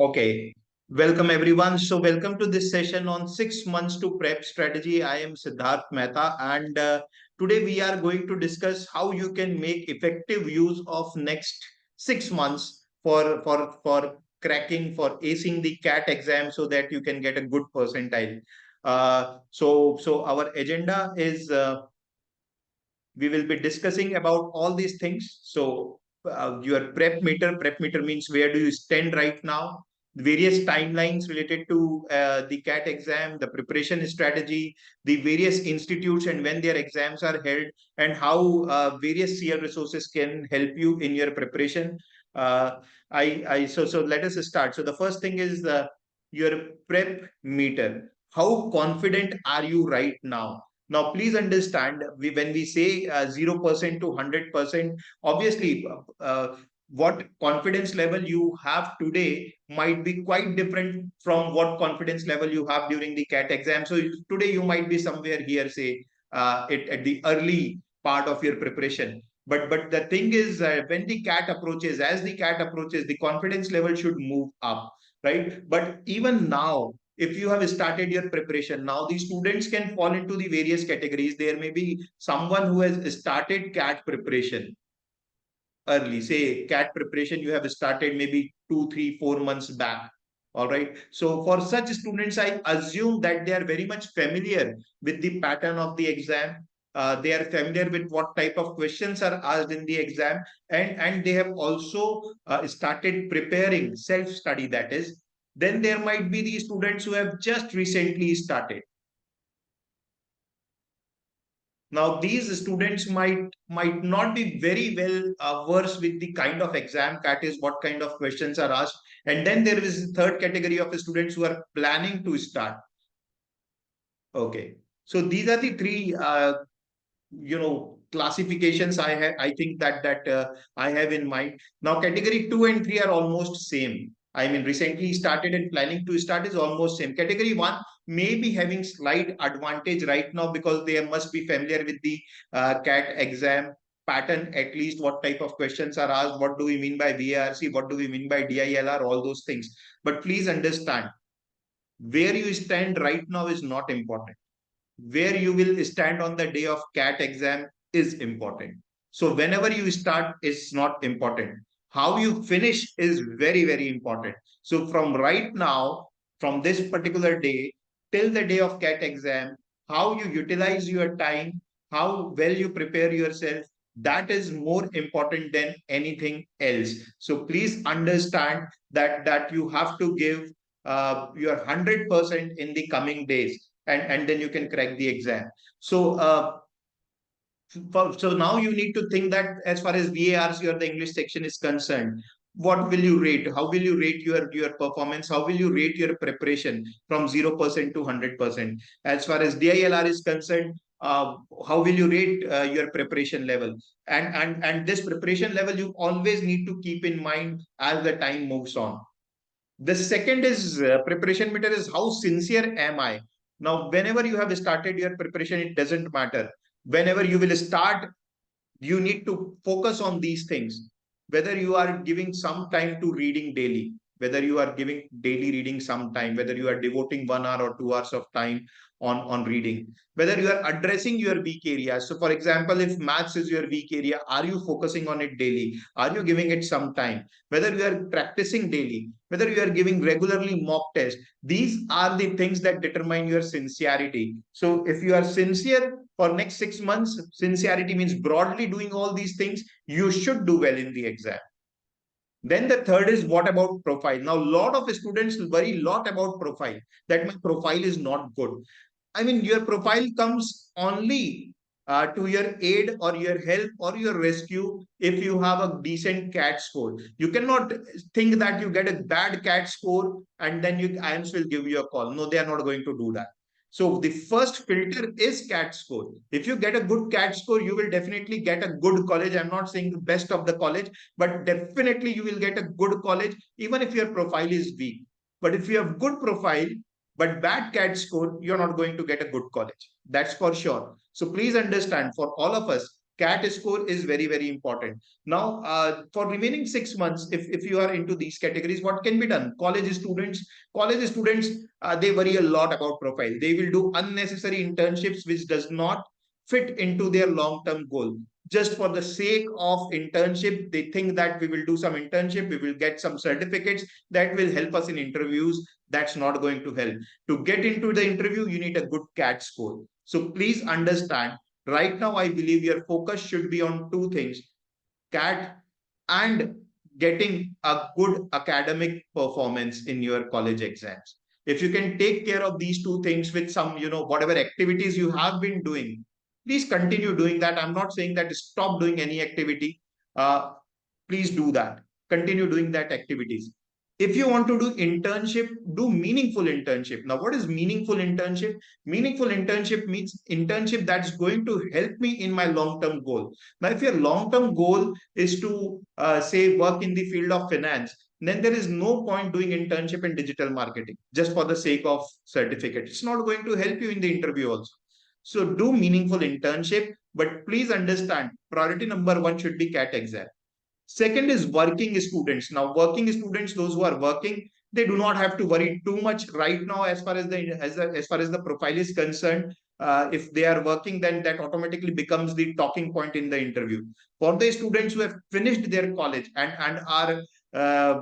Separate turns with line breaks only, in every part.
Okay, welcome everyone. So, welcome to this session on 6 months to prep strategy. I am Siddharth Mehta, and today we are going to discuss how you can make effective use of next 6 months for cracking for acing the CAT exam so that you can get a good percentile. So our agenda is we will be discussing about all these things. So your prep meter means where do you stand right now, various timelines related to the CAT exam, the preparation strategy, the various institutes and when their exams are held, and how various CL resources can help you in your preparation. Uh, so let us start. So the first thing is your prep meter. How confident are you right now? Now, please understand, when we say 0% to 100%, obviously, what confidence level you have today might be quite different from what confidence level you have during the CAT exam. So today you might be somewhere here, say, at the early part of your preparation. But the thing is, when the CAT approaches, as the CAT approaches, the confidence level should move up, right? But even now, if you have started your preparation, now the students can fall into the various categories. There may be someone who has started CAT preparation early, say CAT preparation you have started maybe 2 3 4 months back. All right, so for such students I assume that they are very much familiar with the pattern of the exam. They are familiar with what type of questions are asked in the exam, and they have also started preparing self study, that is. Then there might be the students who have just recently started. Now, these students might not be very well versed with the kind of exam, that is, what kind of questions are asked. And then there is a third category of students who are planning to start. Okay, so these are the three classifications I think that I have in mind. Now category 2 and 3 are almost same. I mean, recently started and planning to start is almost same. Category 1 may be having slight advantage right now because they must be familiar with the CAT exam pattern, at least what type of questions are asked, what do we mean by VARC, what do we mean by DILR, all those things. But please understand, where you stand right now is not important. Where you will stand on the day of CAT exam is important. So whenever you start is not important. How you finish is very, very important. So from right now, from this particular day till the day of CAT exam, how you utilize your time, how well you prepare yourself, that is more important than anything else. So please understand that you have to give your 100% in the coming days, and then you can crack the exam. So so now you need to think that as far as VARC or the English section is concerned, what will you rate? How will you rate your performance? How will you rate your preparation from 0% to 100%? As far as DILR is concerned, how will you rate your preparation level? And this preparation level you always need to keep in mind as the time moves on. The second is preparation meter is how sincere am I? Now, whenever you have started your preparation, it doesn't matter. Whenever you will start, you need to focus on these things. Whether you are giving some time to reading daily, whether you are giving daily reading some time, whether you are devoting 1 hour or 2 hours of time on reading, whether you are addressing your weak areas. So, for example, if maths is your weak area, are you focusing on it daily? Are you giving it some time? Whether you are practicing daily, whether you are giving regularly mock tests, these are the things that determine your sincerity. So, if you are sincere for next 6 months, sincerity means broadly doing all these things, you should do well in the exam. Then the third is what about profile? Now, a lot of students worry a lot about profile, that my profile is not good. I mean, your profile comes only to your aid or your help or your rescue if you have a decent CAT score. You cannot think that you get a bad CAT score and then IIMS will give you a call. No, they are not going to do that. So the first filter is CAT score. If you get a good CAT score, you will definitely get a good college. I'm not saying the best of the college, but definitely you will get a good college, even if your profile is weak. But if you have good profile, but bad CAT score, you're not going to get a good college. That's for sure. So please understand, for all of us, CAT score is very, very important. Now, for remaining 6 months, if you are into these categories, what can be done? College students, they worry a lot about profile. They will do unnecessary internships which does not fit into their long-term goal. Just for the sake of internship, they think that we will do some internship, we will get some certificates that will help us in interviews. That's not going to help. To get into the interview, you need a good CAT score. So please understand, right now, I believe your focus should be on two things: CAT and getting a good academic performance in your college exams. If you can take care of these two things with some, whatever activities you have been doing, please continue doing that. I'm not saying that stop doing any activity. Uh, Please do that. Continue doing that activities. If you want to do internship, do meaningful internship. Now, what is meaningful internship? Meaningful internship means internship that's going to help me in my long-term goal. Now, if your long-term goal is to say work in the field of finance, then there is no point doing internship in digital marketing just for the sake of certificate. It's not going to help you in the interview also. So do meaningful internship, but please understand priority number one should be CAT exam. Second is working students. Now, working students, those who are working, they do not have to worry too much right now as far as as far as the profile is concerned. If they are working, then that automatically becomes the talking point in the interview. For the students who have finished their college and are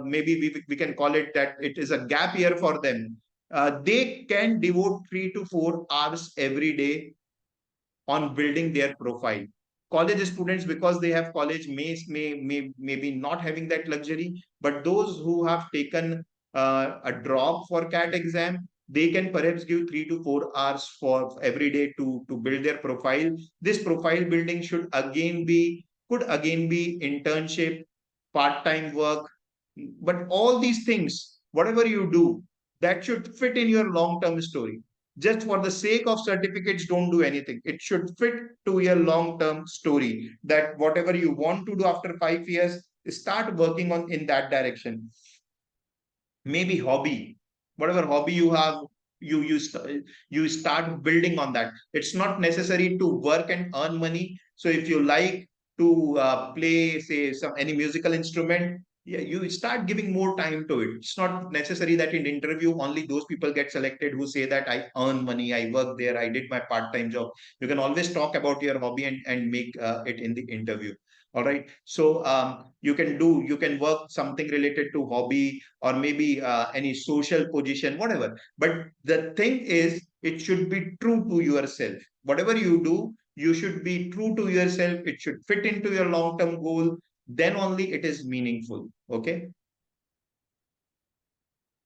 maybe we can call it that it is a gap year for them, they can devote 3 to 4 hours every day on building their profile. College students, because they have college, maybe not having that luxury, but those who have taken a drop for CAT exam, they can perhaps give 3 to 4 hours for every day to build their profile. This profile building could again be internship, part-time work, but all these things, whatever you do, that should fit in your long-term story. Just for the sake of certificates, don't do anything. It should fit to your long-term story, that whatever you want to do after 5 years, start working on in that direction. Maybe hobby, whatever hobby you have, you start building on that. It's not necessary to work and earn money. So if you like to play, say, some any musical instrument, yeah, you start giving more time to it. It's not necessary that in interview only those people get selected who say that I earn money, I work there, I did my part-time job. You can always talk about your hobby and make it in the interview. All right. So you can work something related to hobby, or maybe any social position, whatever. But the thing is, it should be true to yourself. Whatever you do, you should be true to yourself. It should fit into your long-term goal. Then only it is meaningful. Okay.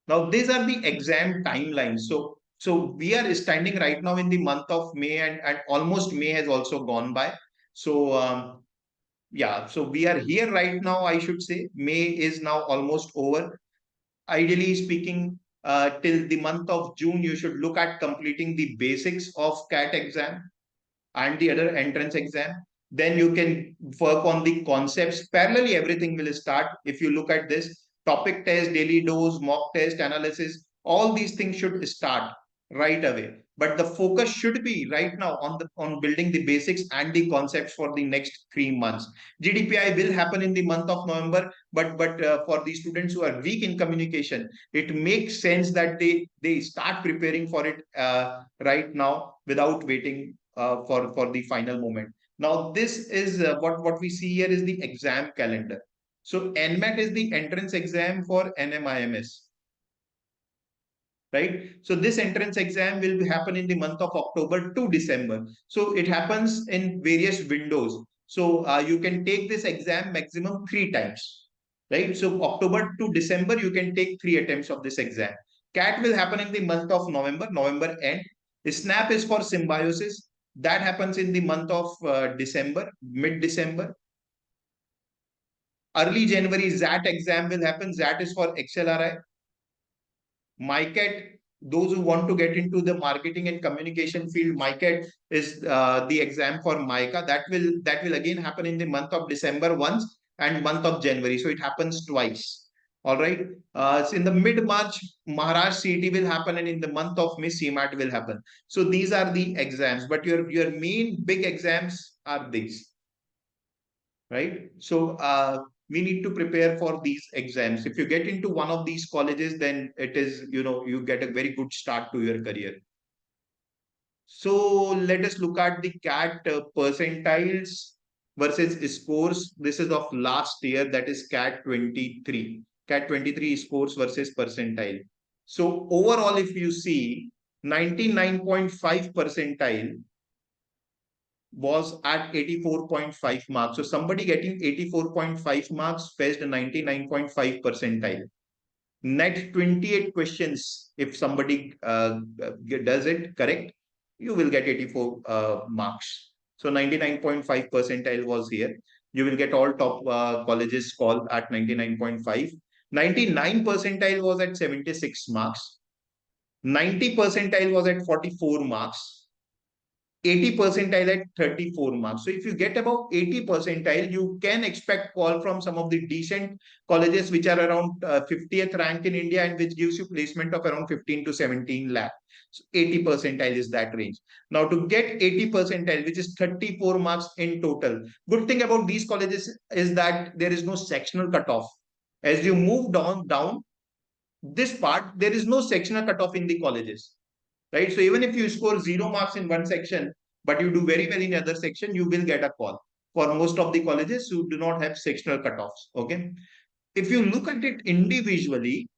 Now, these are the exam timelines. So we are standing right now in the month of May, and almost May has also gone by. So yeah, so we are here right now, I should say. May is now almost over. Ideally speaking, till the month of June, you should look at completing the basics of CAT exam and the other entrance exam. Then you can work on the concepts. Parallelly, everything will start. If you look at this topic test, daily dose, mock test, analysis, all these things should start right away. But the focus should be right now on building the basics and the concepts for the next 3 months. GDPI will happen in the month of November, but for the students who are weak in communication, it makes sense that they start preparing for it right now without waiting for the final moment. Now, this is what we see here is the exam calendar. So NMAT is the entrance exam for NMIMS, right? So this entrance exam will happen in the month of October to December. So it happens in various windows. So you can take this exam maximum 3 times, right? So October to December, you can take 3 attempts of this exam. CAT will happen in the month of November end. SNAP is for symbiosis. That happens in the month of December, mid-December. Early January, ZAT exam will happen. ZAT is for XLRI. MyCAT, those who want to get into the marketing and communication field, MyCAT is the exam for MICA. That will again happen in the month of December once and month of January. So it happens twice. All right. So in the mid-March, Maharashtra CET will happen, and in the month of May, CMAT will happen. So these are the exams, but your main big exams are these. right? So we need to prepare for these exams. If you get into one of these colleges, then it is, you get a very good start to your career. So let us look at the CAT percentiles versus scores. This is of last year, that is CAT 23. CAT 23 scores versus percentile. So overall, if you see, 99.5 percentile was at 84.5 marks. So somebody getting 84.5 marks fetched 99.5 percentile. Net 28 questions, if somebody does it correct, you will get 84 marks. So 99.5 percentile was here. You will get all top colleges call at 99.5. 99 percentile was at 76 marks. 90 percentile was at 44 marks. 80 percentile at 34 marks. So if you get about 80 percentile, you can expect call from some of the decent colleges which are around 50th rank in India and which gives you placement of around 15 to 17 lakh. So 80 percentile is that range. Now to get 80 percentile, which is 34 marks in total. Good thing about these colleges is that there is no sectional cutoff. As you move down this part, there is no sectional cutoff in the colleges, right? So even if you score 0 marks in one section, but you do very well in other section, you will get a call. For most of the colleges who do not have sectional cutoffs, okay? If you look at it individually,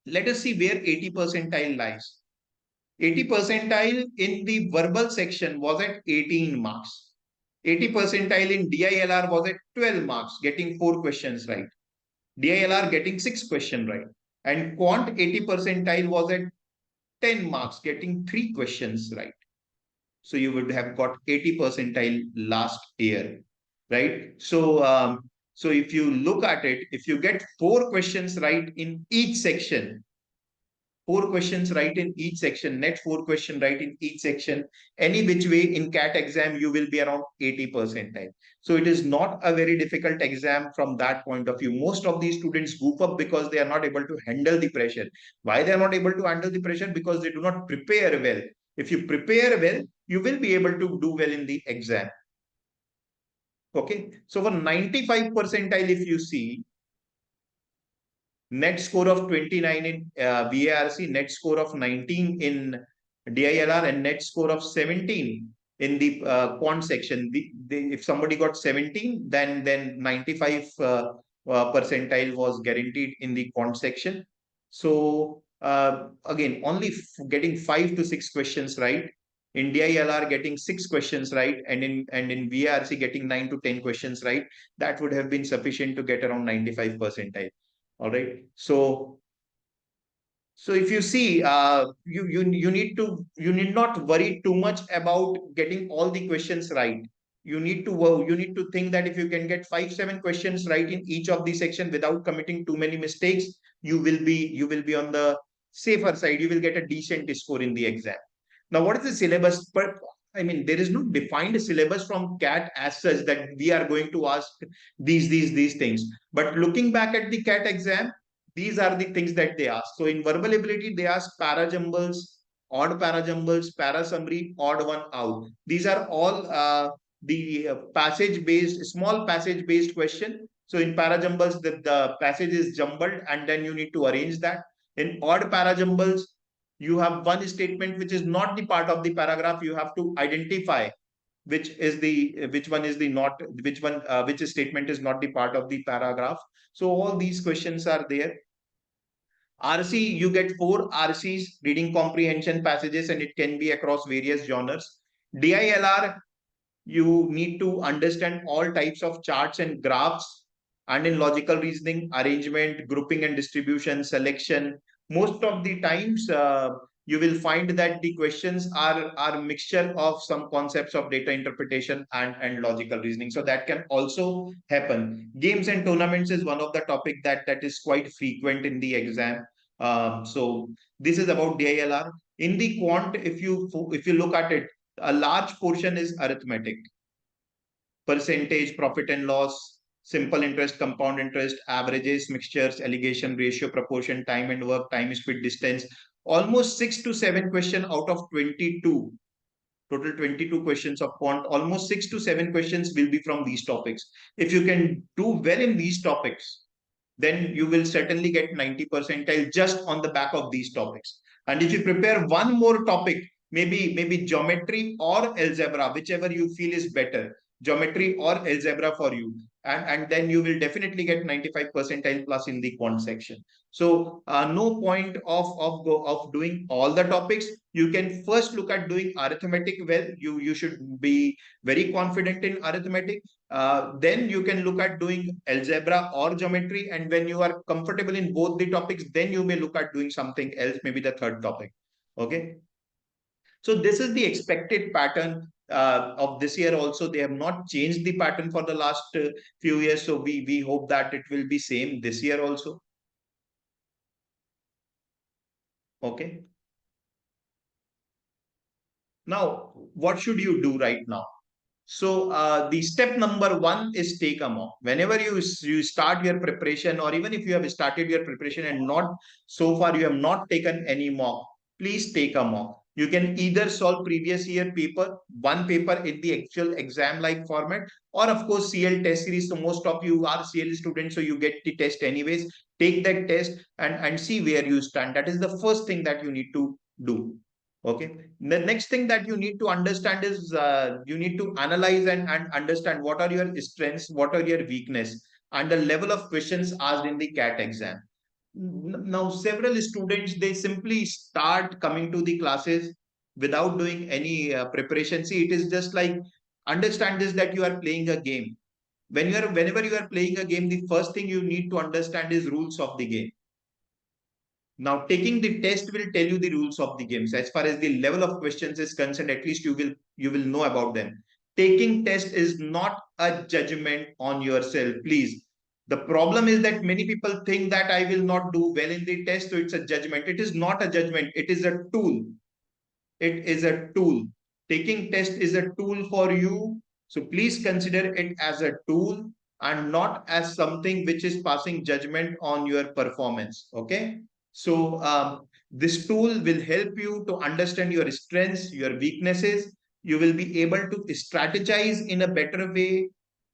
let us see where 80 percentile lies. 80 percentile in the verbal section was at 18 marks. 80 percentile in DILR was at 12 marks, getting 4 questions right. DILR getting 6 questions right. And quant 80 percentile was at 10 marks, getting 3 questions right. So you would have got 80 percentile last year, right? So if you look at it, if you get 4 questions right in each section, 4 questions right in each section, net 4 question right in each section, any which way in CAT exam, you will be around 80 percentile. So it is not a very difficult exam from that point of view. Most of these students goof up because they are not able to handle the pressure. Why they are not able to handle the pressure? Because they do not prepare well. If you prepare well, you will be able to do well in the exam. Okay. So for 95 percentile, if you see, net score of 29 in VARC, net score of 19 in DILR, and net score of 17 in the quant section. If somebody got 17, then 95 percentile was guaranteed in the quant section. So again, only getting 5 to 6 questions right. In DILR getting 6 questions right, and in VARC getting 9 to 10 questions right, that would have been sufficient to get around 95 percentile. All right. So if you see, you need not worry too much about getting all the questions right. You need to think that if you can get 5-7 questions right in each of the section without committing too many mistakes, you will be on the safer side. You will get a decent score in the exam. Now, what is the syllabus? But I mean, there is no defined syllabus from CAT as such that we are going to ask these things. But looking back at the CAT exam, these are the things that they ask. So in verbal ability, they ask parajumbles, odd parajumbles, para summary, odd one out. These are all the passage based, small passage based question. So in parajumbles, the passage is jumbled and then you need to arrange that. In odd parajumbles, you have one statement which is not the part of the paragraph. You have to identify which one is the not which statement is not the part of the paragraph. So all these questions are there. RC, you get 4 RCs, reading comprehension passages, and it can be across various genres. DILR, you need to understand all types of charts and graphs, and in logical reasoning, arrangement, grouping and distribution, selection. Most of the times, you will find that the questions are mixture of some concepts of data interpretation and logical reasoning. So that can also happen. Games and tournaments is one of the topic that is quite frequent in the exam. So this is about DILR. In the quant, if you look at it, a large portion is arithmetic, percentage, profit and loss, simple interest, compound interest, averages, mixtures, allegation, ratio, proportion, time and work, time, speed, distance. Almost 6 to 7 questions out of 22 Total 22 questions of quant, almost 6 to 7 questions will be from these topics. If you can do well in these topics, then you will certainly get 90 percentile just on the back of these topics. And if you prepare one more topic, maybe geometry or algebra, whichever you feel is better, geometry or algebra for you, and then you will definitely get 95 percentile plus in the quant section. So no point of doing all the topics. You can first look at doing arithmetic well. You should be very confident in arithmetic. Then you can look at doing algebra or geometry, and when you are comfortable in both the topics, then you may look at doing something else, maybe the third topic. Okay, so this is the expected pattern of this year also. They have not changed the pattern for the last few years, so we hope that it will be same this year also. Okay, now what should you do right now? So the step number one is take a mock. Whenever you start your preparation, or even if you have started your preparation and not so far you have not taken any mock, please take a mock. You can either solve previous year paper, one paper in the actual exam like format, or of course CL test series. So most of you are CL students, so you get the test anyways. Take that test and see where you stand. That is the first thing that you need to do. Okay. The next thing that you need to understand is you need to analyze and understand what are your strengths, what are your weakness, and the level of questions asked in the CAT exam. Now, several students, they simply start coming to the classes without doing any preparation. See, it is just like, understand this, that you are playing a game. Whenever you are playing a game, the first thing you need to understand is rules of the game. Now, taking the test will tell you the rules of the games. As far as the level of questions is concerned, at least you will know about them. Taking test is not a judgment on yourself, please. The problem is that many people think that I will not do well in the test, so it's a judgment. It is not a judgment. It is a tool. It is a tool. Taking test is a tool for you. So please consider it as a tool and not as something which is passing judgment on your performance. Okay. So this tool will help you to understand your strengths, your weaknesses. You will be able to strategize in a better way,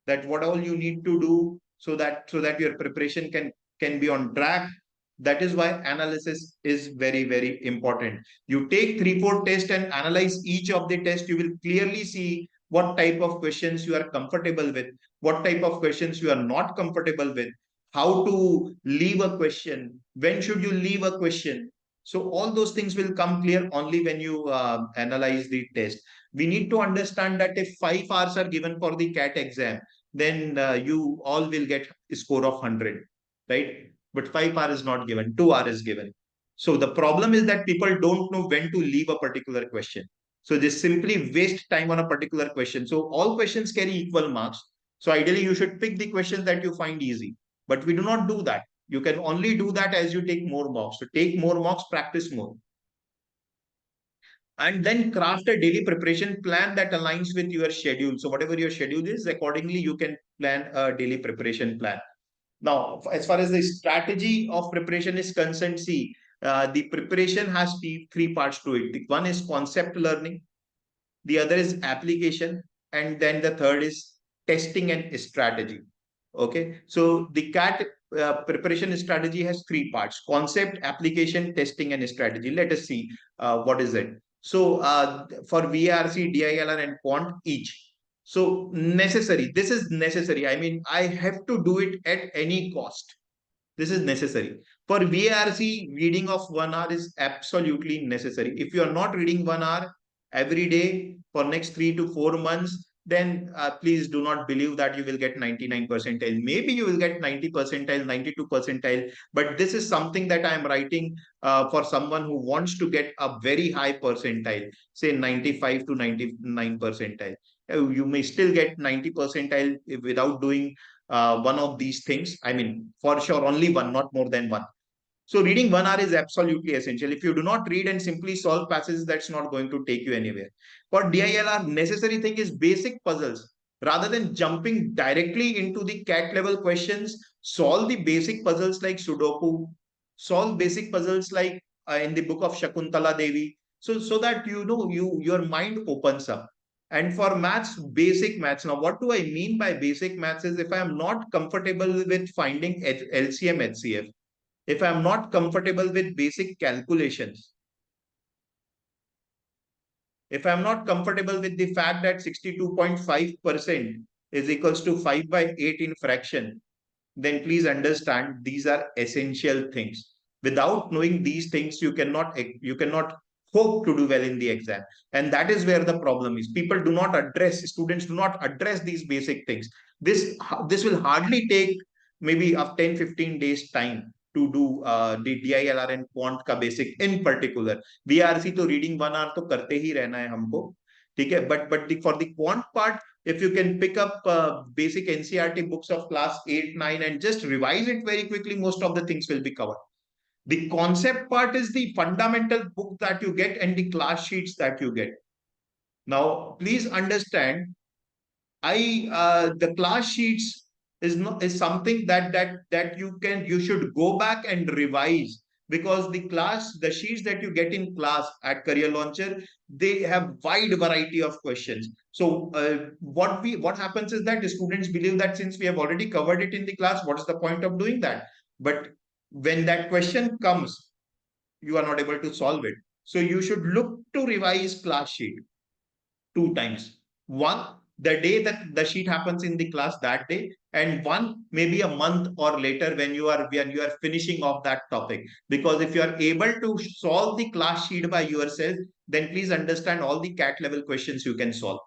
that what all you need to do so that your preparation can be on track. That is why analysis is very, very important. You take 3 4 tests and analyze each of the tests. You will clearly see what type of questions you are comfortable with, what type of questions you are not comfortable with, how to leave a question, when should you leave a question. So all those things will come clear only when you analyze the test. We need to understand that if 5 hours are given for the CAT exam, then you all will get a score of 100, right? But 5 hours is not given, 2 hours is given. So the problem is that people don't know when to leave a particular question. So they simply waste time on a particular question. So all questions carry equal marks. So ideally, you should pick the questions that you find easy. But we do not do that. You can only do that as you take more mocks. So take more mocks, practice more. And then craft a daily preparation plan that aligns with your schedule. So whatever your schedule is, accordingly, you can plan a daily preparation plan. Now, as far as the strategy of preparation is concerned, see, the preparation has three parts to it. The one is concept learning, the other is application, and then the third is testing and strategy. Okay, so the CAT preparation strategy has three parts: concept, application, testing, and strategy. Let us see what is it. So for VRC, DILR, and quant each. So necessary. This is necessary. I mean, I have to do it at any cost. This is necessary. For VRC, reading of 1 hour is absolutely necessary. If you are not reading 1 hour every day for next 3 to 4 months, then please do not believe that you will get 99 percentile. Maybe you will get 90 percentile, 92 percentile, but this is something that I am writing for someone who wants to get a very high percentile, say 95 to 99 percentile. You may still get 90 percentile without doing one of these things. I mean, for sure, only one, not more than one. So reading 1 hour is absolutely essential. If you do not read and simply solve passages, that's not going to take you anywhere. For DILR, necessary thing is basic puzzles. Rather than jumping directly into the CAT level questions, solve the basic puzzles like Sudoku, solve basic puzzles like in the book of Shakuntala Devi. so that your mind opens up. And for maths, basic maths. Now, what do I mean by basic maths is if I am not comfortable with finding LCM, HCF, if I am not comfortable with basic calculations, if I'm not comfortable with the fact that 62.5% is equals to 5 by 8 in fraction, then please understand these are essential things. Without knowing these things, you cannot hope to do well in the exam. And that is where the problem is. Students do not address these basic things. This will hardly take maybe of 10-15 days time to do the DILR and quant का basic in particular. VRC तो reading 1 hour तो करते ही रहना है हमको, ठीक है. But for the quant part, if you can pick up basic NCRT books of class 8, 9 and just revise it very quickly, most of the things will be covered. The concept part is the fundamental book that you get and the class sheets that you get. Now, please understand, the class sheets is something that you should go back and revise, because the sheets that you get in class at Career Launcher, they have wide variety of questions. So what happens is that the students believe that since we have already covered it in the class, what is the point of doing that? But when that question comes, you are not able to solve it. So you should look to revise class sheet 2 times. One, the day that the sheet happens in the class that day, and one maybe a month or later when you are finishing off that topic. Because if you are able to solve the class sheet by yourself, then please understand all the CAT level questions you can solve.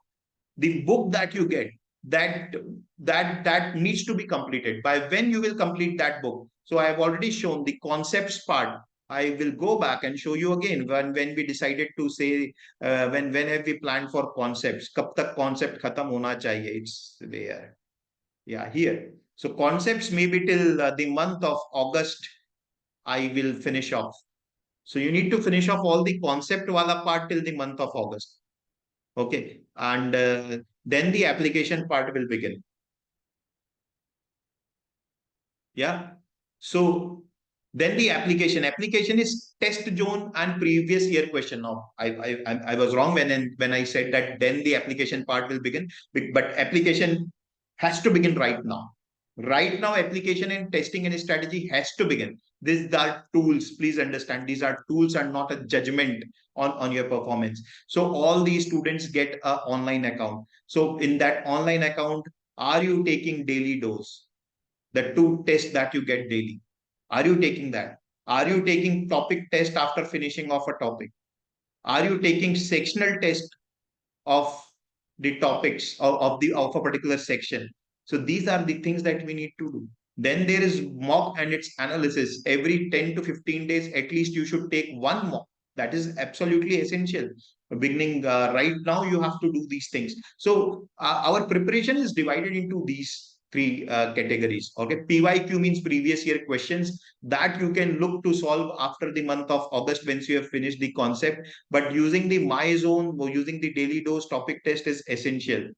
The book that you get, that needs to be completed. By when you will complete that book? So I have already shown the concepts part. I will go back and show you again when we decided to say when have we planned for concepts? कब तक concept खत्म होना चाहिए? It's there. Yeah, here. So concepts maybe till the month of August I will finish off. So you need to finish off all the concept wala part till the month of August. Okay, and then the application part will begin. Yeah. So then the application is test zone and previous year question. Now I was wrong when I said that then the application part will begin, but application has to begin right now. Right now, application and testing and strategy has to begin. These are tools. Please understand, these are tools and not a judgment on your performance. So all these students get an online account. So in that online account, are you taking daily dose? The 2 tests that you get daily. Are you taking that? Are you taking topic test after finishing off a topic? Are you taking sectional test of the topics of a particular section? So these are the things that we need to do. Then there is mock and its analysis. Every 10 to 15 days, at least you should take one mock. That is absolutely essential. Beginning right now, you have to do these things. So our preparation is divided into these 3 categories. Okay, PYQ means previous year questions that you can look to solve after the month of August once you have finished the concept. But using the my zone or using the daily dose topic test is essential.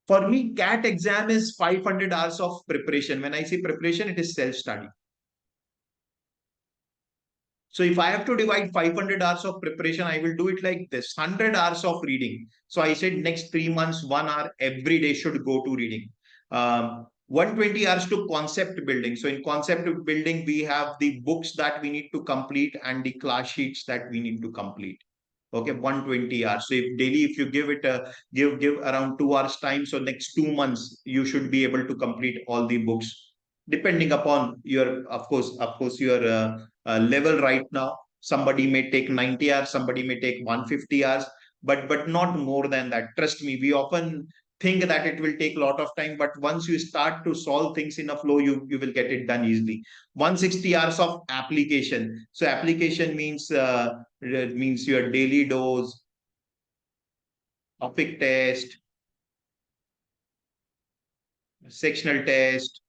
For me, CAT exam is 500 hours of preparation. When I say preparation, it is self-study. So if I have to divide 500 hours of preparation, I will do it like this: 100 hours of reading. So I said next 3 months, 1 hour every day should go to reading. 120 hours to concept building. So in concept building, we have the books that we need to complete and the class sheets that we need to complete. Okay, 120 hours. So if you give it give around 2 hours time, so next 2 months you should be able to complete all the books, depending upon your of course your level right now. Somebody may take 90 hours, somebody may take 150 hours, but not more than that. Trust me, we often think that it will take a lot of time, but once you start to solve things in a flow, you will get it done easily. 160 hours of application. So application means your daily dose, topic test, sectional test.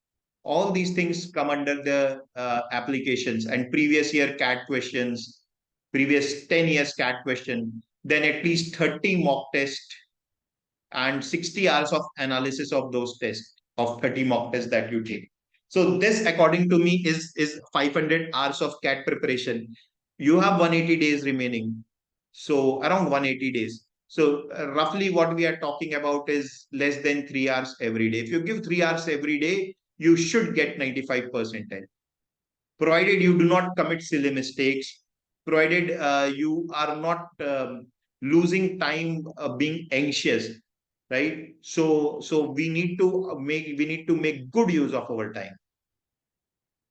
All these things come under the applications, and previous year CAT questions, previous 10 years CAT question, then at least 30 mock tests and 60 hours of analysis of those tests of 30 mock tests that you take. So this, according to me, is 500 hours of CAT preparation. You have 180 days remaining. So around 180 days. So roughly what we are talking about is less than 3 hours every day. If you give 3 hours every day, you should get 95 percentile, provided you do not commit silly mistakes, provided you are not losing time being anxious, right? So we need to make good use of our time.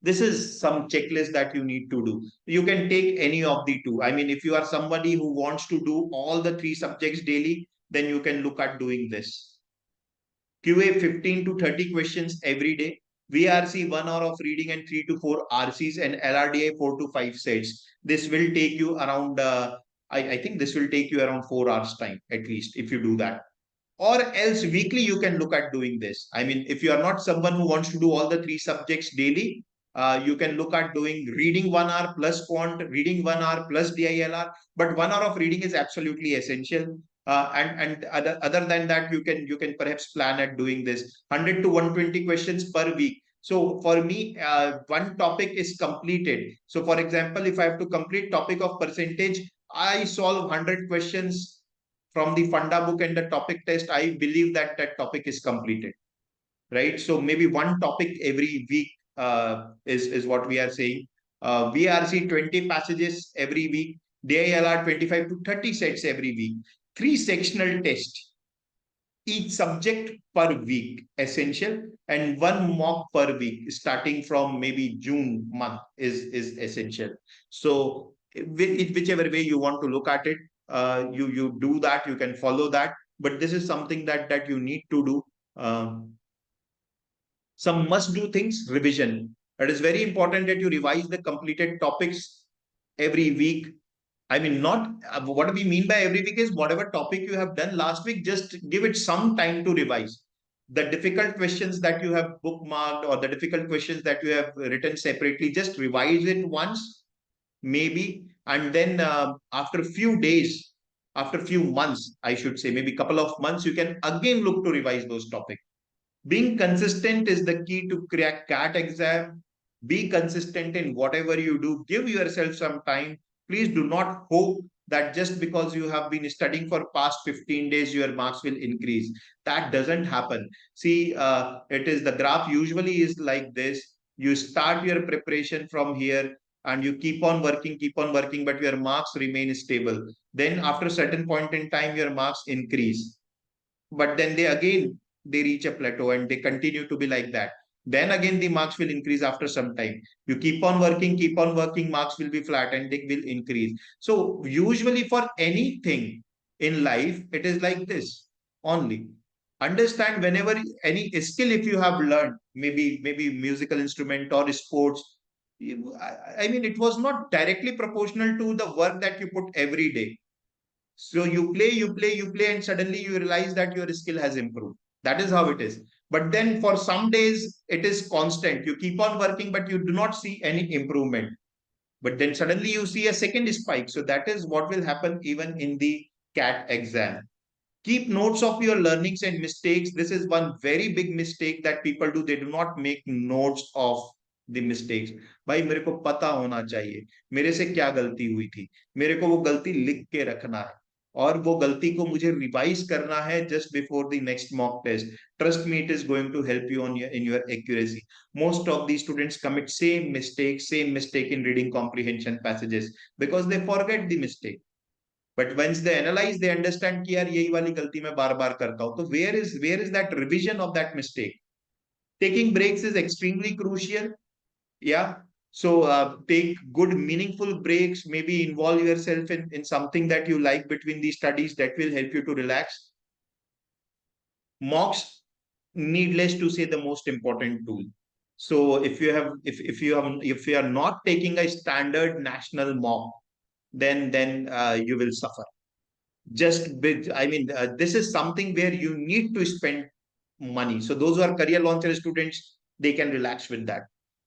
This is some checklist that you need to do. You can take any of the two. I mean, if you are somebody who wants to do all the three subjects daily, then you can look at doing this. QA 15 to 30 questions every day. VRC 1 hour of reading and 3 to 4 RCs, and LRDI 4 to 5 sets. This will take you around, I think this will take you around 4 hours time at least if you do that. Or else weekly you can look at doing this. I mean, if you are not someone who wants to do all the three subjects daily, you can look at doing reading 1 hour plus quant, reading 1 hour plus DILR. But 1 hour of reading is absolutely essential. And other than that, you can perhaps plan at doing this 100 to 120 questions per week. So for me, one topic is completed. So for example, if I have to complete topic of percentage, I solve 100 questions from the funda book and the topic test. I believe that that topic is completed, right? So maybe one topic every week is what we are saying. VRC 20 passages every week, DILR 25 to 30 sets every week, 3 sectional tests, each subject per week, essential, and one mock per week, starting from maybe June month is essential. So whichever way you want to look at it, you do that, you can follow that. But this is something that you need to do. Some must do things: revision. It is very important that you revise the completed topics every week. I mean, not what we mean by every week is whatever topic you have done last week, just give it some time to revise. The difficult questions that you have bookmarked or the difficult questions that you have written separately, just revise it once, maybe. And then after a few days, after a few months, I should say, maybe a couple of months, you can again look to revise those topics. Being consistent is the key to crack CAT exam. Be consistent in whatever you do. Give yourself some time. Please do not hope that just because you have been studying for past 15 days, your marks will increase. That doesn't happen. See, it is the graph usually is like this. You start your preparation from here and you keep on working, but your marks remain stable. Then after a certain point in time, your marks increase, but then they reach a plateau and they continue to be like that. Then again the marks will increase after some time. You keep on working, marks will be flat and they will increase. So usually for anything in life it is like this only. Understand, whenever any skill if you have learned, maybe musical instrument or sports, I mean, it was not directly proportional to the work that you put every day. So you play, and suddenly you realize that your skill has improved. That is how it is. But then for some days, it is constant. You keep on working, but you do not see any improvement. But then suddenly you see a second spike. So that is what will happen even in the CAT exam. Keep notes of your learnings and mistakes. This is one very big mistake that people do. They do not make notes of the mistakes. भाई मेरे को पता होना चाहिए मेरे से क्या गलती हुई थी, मेरे को वो गलती लिख के रखना है, और वो गलती को मुझे रिवाइज करना है just before the next mock test. Trust me, it is going to help you on in your accuracy. Most of these students commit same mistake in reading comprehension passages because they forget the mistake. But once they analyze, they understand कि यार यही वाली गलती मैं बार बार करता हूँ. तो where is that revision of that mistake? Taking breaks is extremely crucial. Yeah. So take good meaningful breaks. Maybe involve yourself in something that you like between the studies that will help you to relax. Mocks, needless to say, the most important tool. So if you are not taking a standard national mock, then you will suffer. I mean, this is something where you need to spend money. So those who are career launcher students, they can relax with that.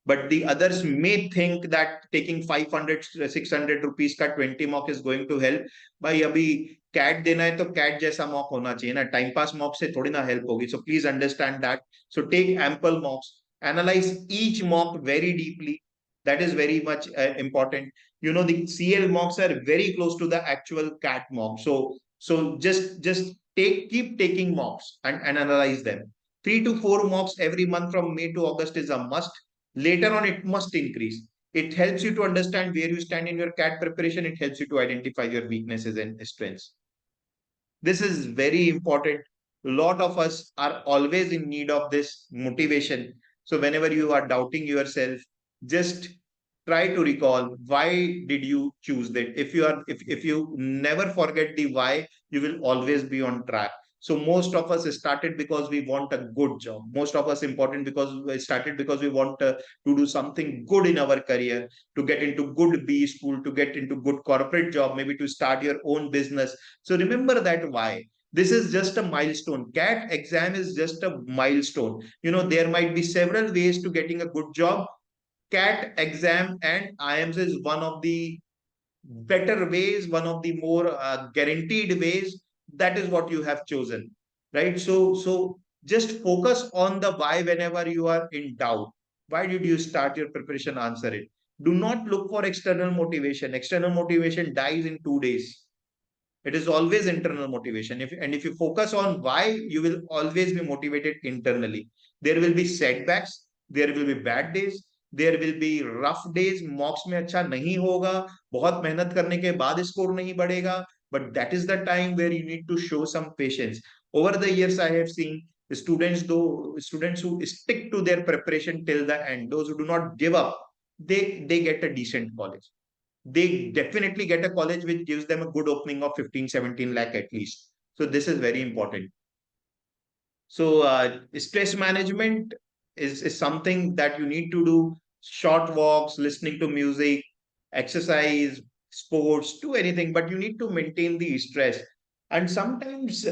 But the others may think that taking 500 600 rupees का 20 mock is going to help. भाई अभी CAT देना है तो CAT जैसा mock होना चाहिए ना, time pass mock से थोड़ी ना help होगी. So please understand that. So take ample mocks, analyze each mock very deeply. That is very much important. The CL mocks are very close to the actual CAT mock. So just keep taking mocks and analyze them. 3 to 4 mocks every month from May to August is a must. Later on, it must increase. It helps you to understand where you stand in your CAT preparation. It helps you to identify your weaknesses and strengths. This is very important. A lot of us are always in need of this motivation. So whenever you are doubting yourself, just try to recall why did you choose that. If you never forget the why, you will always be on track. So most of us started because we want a good job. Most of us important because we started because we want to do something good in our career, to get into good B school, to get into good corporate job, maybe to start your own business. So remember that why. This is just a milestone. CAT exam is just a milestone. There might be several ways to getting a good job. CAT exam and IIMS is one of the better ways, one of the more guaranteed ways. That is what you have chosen, right? So just focus on the why whenever you are in doubt. Why did you start your preparation? Answer it. Do not look for external motivation. External motivation dies in 2 days. It is always internal motivation. If you focus on why, you will always be motivated internally. There will be setbacks, there will be bad days, there will be rough days. Mocks में अच्छा नहीं होगा, बहुत मेहनत करने के बाद score नहीं बढ़ेगा. But that is the time where you need to show some patience. Over the years, I have seen students who stick to their preparation till the end, those who do not give up, they get a decent college. They definitely get a college which gives them a good opening of 15, 17 lakh at least. So this is very important. So stress management is something that you need to do. Short walks, listening to music, exercise, sports, do anything, but you need to maintain the stress. And sometimes,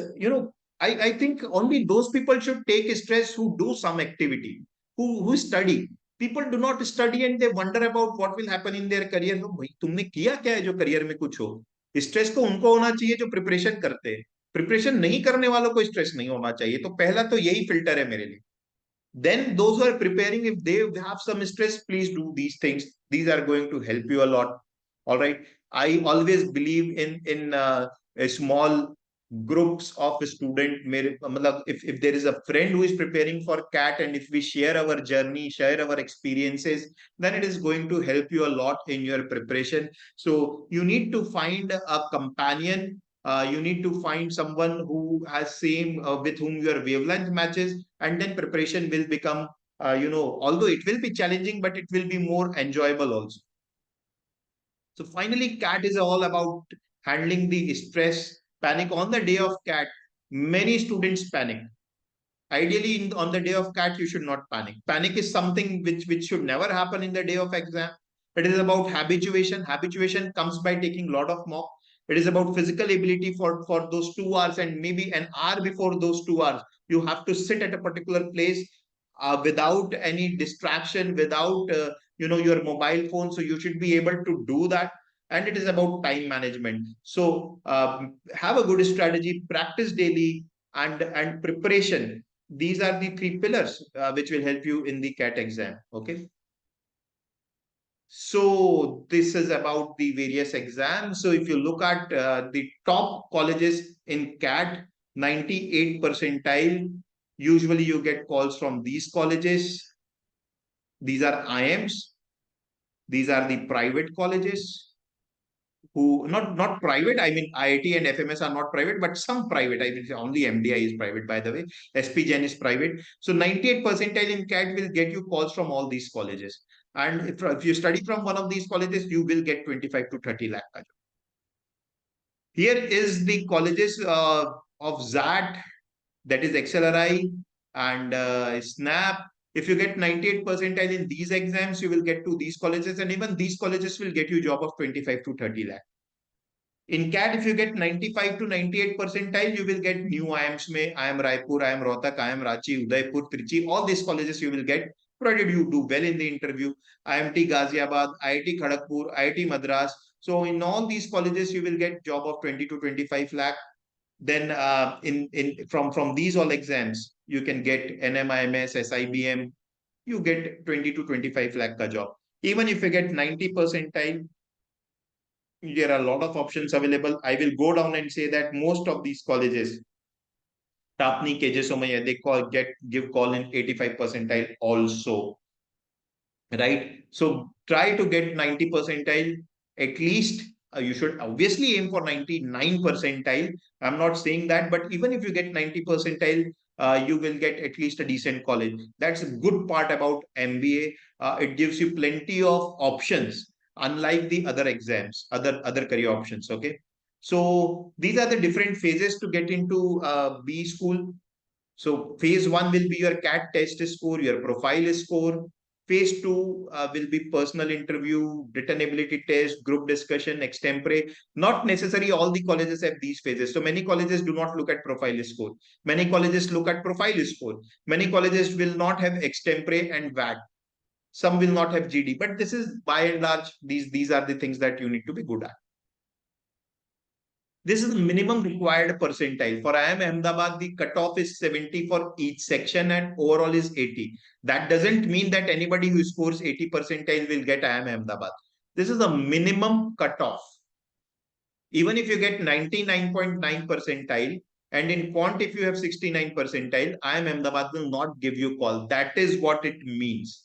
I think only those people should take stress who do some activity, who study. People do not study and they wonder about what will happen in their career. No, भाई तुमने किया क्या है जो career में कुछ हो? Stress तो उनको होना चाहिए जो प्रिपरेशन करते हैं. प्रिपरेशन नहीं करने वालों को स्ट्रेस नहीं होना चाहिए. तो पहला तो यही फिल्टर है मेरे लिए. Then those who are preparing, if they have some stress, please do these things. These are going to help you a lot. All right. I always believe in a small groups of student. If there is a friend who is preparing for CAT, and if we share our journey, share our experiences, then it is going to help you a lot in your preparation. So you need to find a companion. You need to find someone who has same with whom your wavelength matches, and then preparation will become although it will be challenging, but it will be more enjoyable also. So finally, CAT is all about handling the stress, panic on the day of CAT. Many students panic. Ideally, on the day of CAT, you should not panic. Panic is something which should never happen in the day of exam. It is about habituation. Habituation comes by taking a lot of mock. It is about physical ability for those 2 hours, and maybe an hour before those 2 hours. You have to sit at a particular place without any distraction, without your mobile phone. So you should be able to do that. And it is about time management. So have a good strategy, practice daily, and preparation. These are the 3 pillars which will help you in the CAT exam. Okay. So this is about the various exams. So if you look at the top colleges in CAT, 98 percentile, usually you get calls from these colleges. These are IIMs. These are the private colleges. Who not private, I mean IIT and FMS are not private, but some private. I mean only MDI is private, by the way. SP Gen is private. So 98 percentile in CAT will get you calls from all these colleges. And if you study from one of these colleges, you will get 25 to 30 lakh. Here is the colleges of ZAT, that is XLRI, and SNAP. If you get 98 percentile in these exams, you will get to these colleges, and even these colleges will get you job of 25 to 30 lakh. In CAT, if you get 95 to 98 percentile, you will get new IIMs में IIM Raipur, IIM Rohtak, IIM Ranchi, Udaipur, Trichy. All these colleges you will get, provided you do well in the interview. IIMT Ghaziabad, IIT Kharagpur, IIT Madras. So in all these colleges, you will get job of 20 to 25 lakh. Then from these all exams, you can get NMIMS, SIBM. You get 20 to 25 lakh ka job. Even if you get 90 percentile, There are a lot of options available. I will go down and say that most of these colleges, Tapni, KJ Somaya, they give call in 85 percentile also, right? So try to get 90 percentile at least. You should obviously aim for 99 percentile. I'm not saying that, but even if you get 90 percentile, you will get at least a decent college. That's a good part about MBA. It gives you plenty of options, unlike the other exams, other career options. Okay. So these are the different phases to get into B school. So phase one will be your CAT test score, your profile score. Phase two will be personal interview, written ability test, group discussion, extempore. Not necessarily all the colleges have these phases. So many colleges do not look at profile score. Many colleges look at profile score. Many colleges will not have extempore and VAT. Some will not have GD. But this is by and large, these are the things that you need to be good at. This is the minimum required percentile. For IIM Ahmedabad, the cutoff is 70 for each section and overall is 80. That doesn't mean that anybody who scores 80 percentile will get IIM Ahmedabad. This is the minimum cutoff. Even if you get 99.9 percentile, and in quant, if you have 69 percentile, IIM Ahmedabad will not give you call. That is what it means.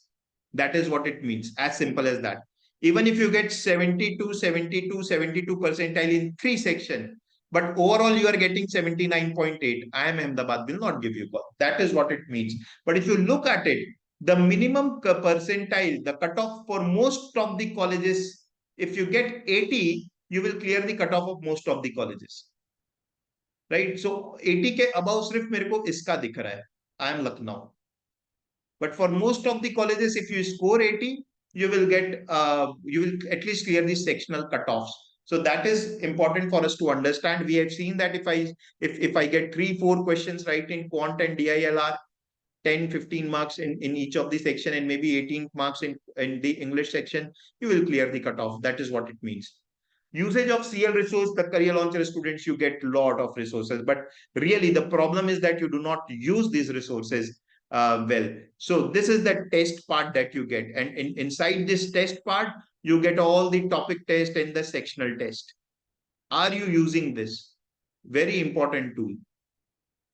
That is what it means. As simple as that. Even if you get 72, 72, 72 percentile in three sections, but overall you are getting 79.8, IIM Ahmedabad will not give you call. That is what it means. But if you look at it, the minimum percentile, the cutoff for most of the colleges, if you get 80, you will clear the cutoff of most of the colleges. Right? So 80 के above सिर्फ मेरे को इसका दिख रहा है. I am Lucknow. But for most of the colleges, if you score 80, you will at least clear the sectional cutoffs. So that is important for us to understand. We have seen that if I get 3-4 questions right in quant and DILR, 10-15 marks in each of the section and maybe 18 marks in the English section, you will clear the cutoff. That is what it means. Usage of CL resource, the career launcher students, you get a lot of resources, but really the problem is that you do not use these resources well. So this is the test part that you get, and inside this test part, you get all the topic test and the sectional test. Are you using this? Very important tool.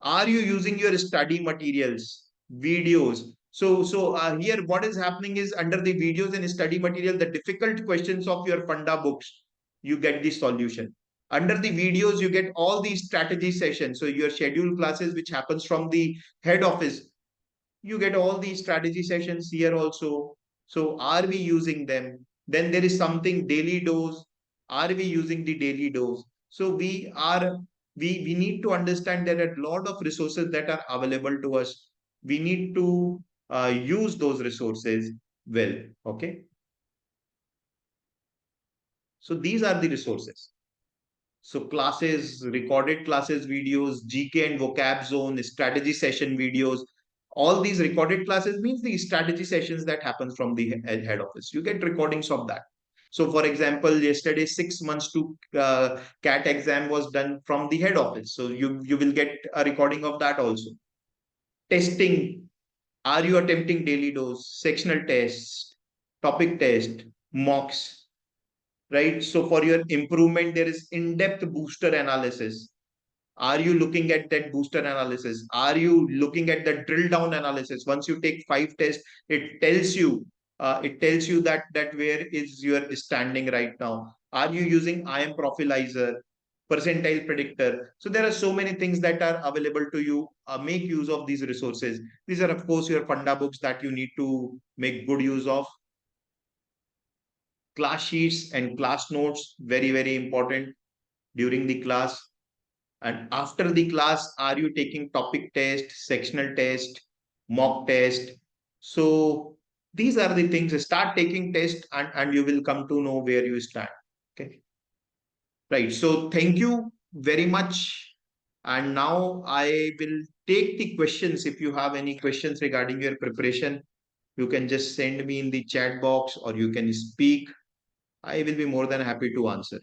Are you using your study materials, videos? So here what is happening is under the videos and study material, the difficult questions of your funda books, you get the solution. Under the videos, you get all these strategy sessions. So your scheduled classes, which happens from the head office, you get all these strategy sessions here also. So are we using them? Then there is something daily dose. Are we using the daily dose? So we need to understand that a lot of resources that are available to us. We need to use those resources well. Okay. So these are the resources. So classes, recorded classes, videos, GK and vocab zone, strategy session videos, all these recorded classes means the strategy sessions that happens from the head office. You get recordings of that. So for example, yesterday, 6 months to CAT exam was done from the head office. So you will get a recording of that also. Testing. Are you attempting daily dose, sectional tests, topic test, mocks? Right? So for your improvement, there is in-depth booster analysis. Are you looking at that booster analysis? Are you looking at the drill down analysis? Once you take 5 tests, it tells you that where is your standing right now. Are you using IM profilizer, percentile predictor? So there are so many things that are available to you. Make use of these resources. These are of course your funda books that you need to make good use of. Class sheets and class notes, very important during the class. And after the class, are you taking topic test, sectional test, mock test? So these are the things. Start taking test and you will come to know where you stand. Okay. Right. So thank you very much. And now I will take the questions. If you have any questions regarding your preparation, you can just send me in the chat box or you can speak. I will be more than happy to answer.